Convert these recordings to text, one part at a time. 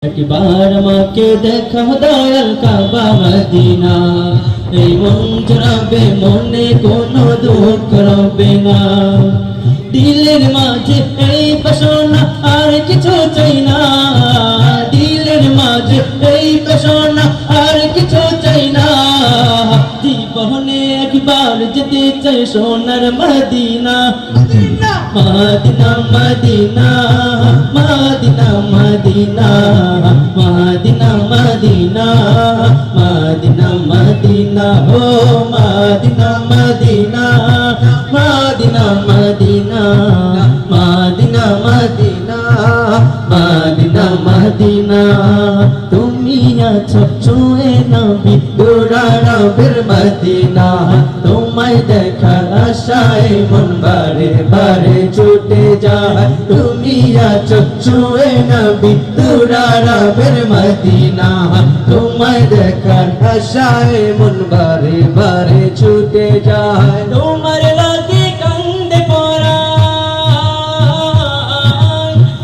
একবার আমাকে দেখাও দয়াল কাবা মদিনা, এই মন জড়াবে মনে কোনো দুঃখ রবে না। দিলের মাঝে এই বাসনা আর কিছু চাই না, দিলের মাঝে এই বাসনা আর কিছু চাই না। জীবনে একবার যেতে চাই সোনার Medina, Medina Medina Medina Medina Medina Medina Medina Medina ও Medina Medina Medina Medina Medina Medina Medina Medina. তুমি আছো ছুঁয়ে নবী দুরারবের মদিনা, তোমায় দেখার আশায় মন বারে বারে ছুটে যায়। তুমি আছো ছুঁয়ে নবী দুরারবের মদিনা, তোমায় দেখার আশায় মন বারে বারে ছুটে যায়। তোমার লাগে কান্দে পরাণ,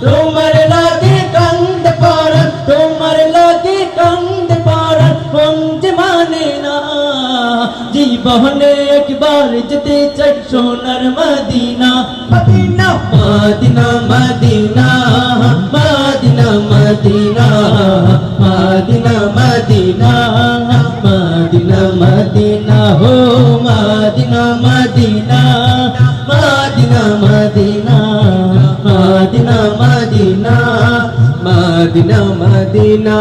তোমার লাগে কান্দে পরাণ, তোমার লাগে কান্দে পরাণ, মন যে মানে না। জীবনে একবার যেতে চাই সোনার Medina, Medina Medina Medina Medina Medina Medina Medina Medina Medina হো Medina Medina Medina Medina Medina Medina Medina Medina.